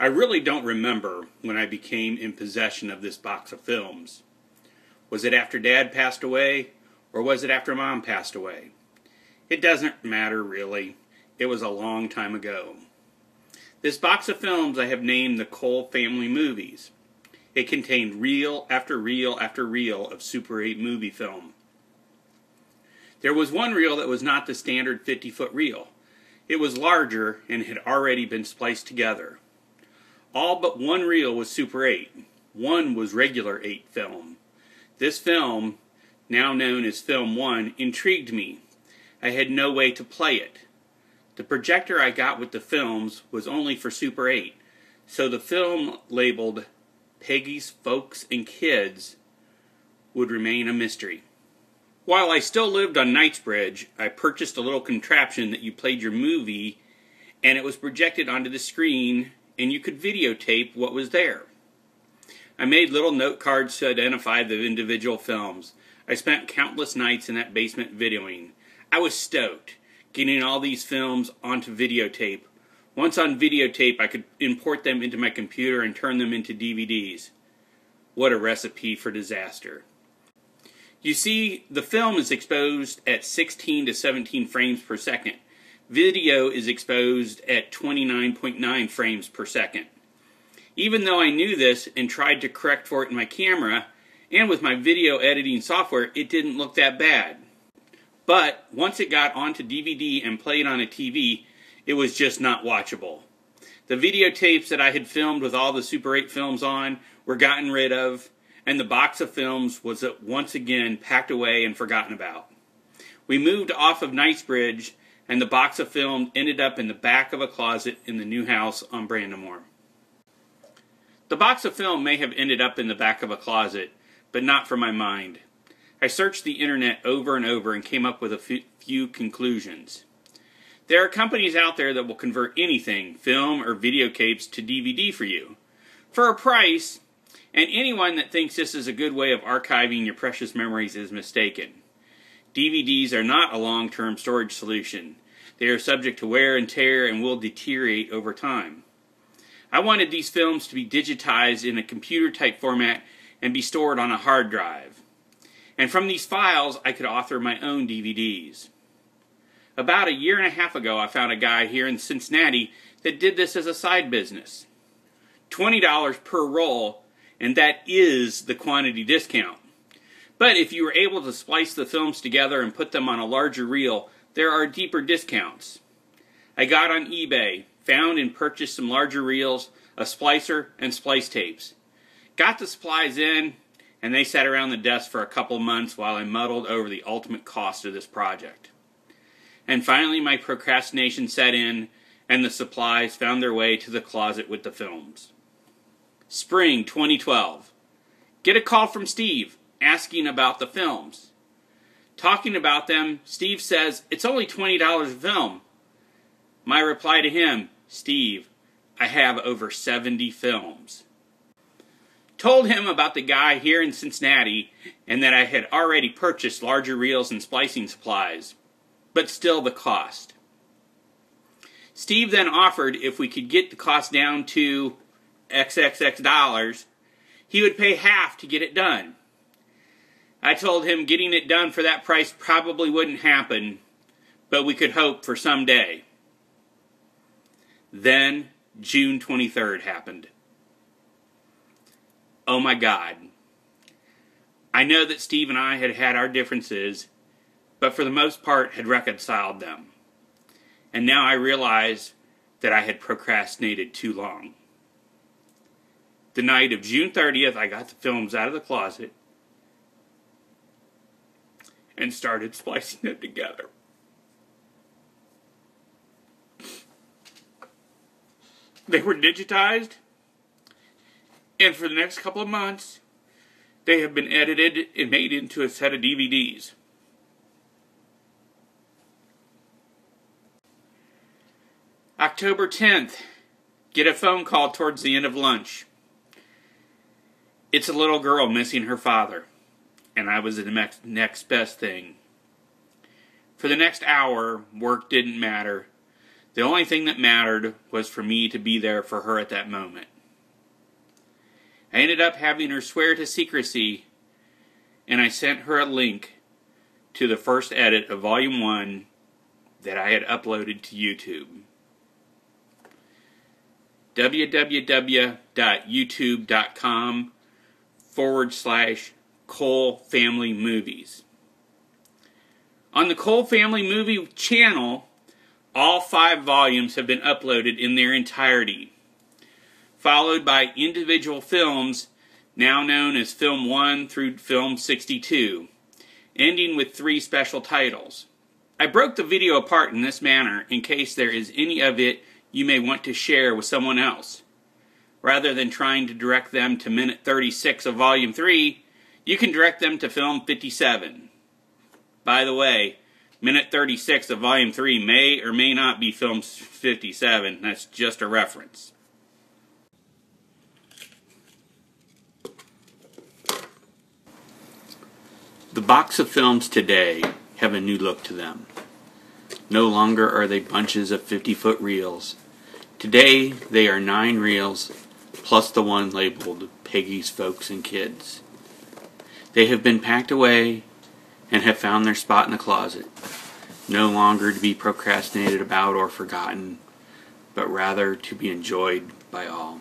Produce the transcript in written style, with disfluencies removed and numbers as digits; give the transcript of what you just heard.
I really don't remember when I became in possession of this box of films. Was it after Dad passed away, or was it after Mom passed away? It doesn't matter, really. It was a long time ago. This box of films I have named the Cole Family Movies. It contained reel after reel after reel of Super 8 movie film. There was one reel that was not the standard 50-foot reel. It was larger and had already been spliced together. All but one reel was Super 8. One was regular 8 film. This film, now known as Film 1, intrigued me. I had no way to play it. The projector I got with the films was only for Super 8, so the film labeled Peggy's Folks and Kids would remain a mystery. While I still lived on Knightsbridge, I purchased a little contraption that you played your movie, and it was projected onto the screen, and you could videotape what was there. I made little note cards to identify the individual films. I spent countless nights in that basement videoing. I was stoked, getting all these films onto videotape. Once on videotape, I could import them into my computer and turn them into DVDs. What a recipe for disaster. You see, the film is exposed at 16 to 17 frames per second. Video is exposed at 29.9 frames per second. Even though I knew this and tried to correct for it in my camera, and with my video editing software, it didn't look that bad. But once it got onto DVD and played on a TV, it was just not watchable. The videotapes that I had filmed with all the Super 8 films on were gotten rid of, and the box of films was once again packed away and forgotten about. We moved off of Knightsbridge, and the box of film ended up in the back of a closet in the new house on Brandamore. The box of film may have ended up in the back of a closet, but not for my mind. I searched the internet over and over and came up with a few conclusions. There are companies out there that will convert anything, film or videotapes, to DVD for you, for a price, and anyone that thinks this is a good way of archiving your precious memories is mistaken. DVDs are not a long-term storage solution. They are subject to wear and tear and will deteriorate over time. I wanted these films to be digitized in a computer-type format and be stored on a hard drive. And from these files, I could author my own DVDs. About a year and a half ago, I found a guy here in Cincinnati that did this as a side business. $20 per roll, and that is the quantity discount. But if you were able to splice the films together and put them on a larger reel, there are deeper discounts. I got on eBay, found and purchased some larger reels, a splicer, and splice tapes. Got the supplies in, and they sat around the desk for a couple months while I muddled over the ultimate cost of this project. And finally my procrastination set in, and the supplies found their way to the closet with the films. Spring 2012. Get a call from Steve, asking about the films. Talking about them, Steve says, "It's only $20 a film." My reply to him, "Steve, I have over 70 films." Told him about the guy here in Cincinnati and that I had already purchased larger reels and splicing supplies, but still the cost. Steve then offered if we could get the cost down to XXX dollars, he would pay half to get it done. I told him getting it done for that price probably wouldn't happen, but we could hope for someday. Then June 23rd happened. Oh my God. I know that Steve and I had had our differences, but for the most part had reconciled them. And now I realize that I had procrastinated too long. The night of June 30th, I got the films out of the closet and started splicing them together. They were digitized, and for the next couple of months, they have been edited and made into a set of DVDs. October 10th, get a phone call towards the end of lunch. It's a little girl missing her father, and I was the next best thing. For the next hour, work didn't matter. The only thing that mattered was for me to be there for her at that moment. I ended up having her swear to secrecy, and I sent her a link to the first edit of Volume 1 that I had uploaded to YouTube. www.youtube.com/Cole Family Movies. On the Cole Family Movie channel, all 5 volumes have been uploaded in their entirety, followed by individual films now known as Film 1 through Film 62, ending with 3 special titles. I broke the video apart in this manner in case there is any of it you may want to share with someone else. Rather than trying to direct them to minute 36 of Volume 3, you can direct them to Film 57. By the way, minute 36 of Volume 3 may or may not be Film 57. That's just a reference. The box of films today have a new look to them. No longer are they bunches of 50-foot reels. Today they are 9 reels plus the one labeled Peggy's Folks and Kids. They have been packed away and have found their spot in the closet, no longer to be procrastinated about or forgotten, but rather to be enjoyed by all.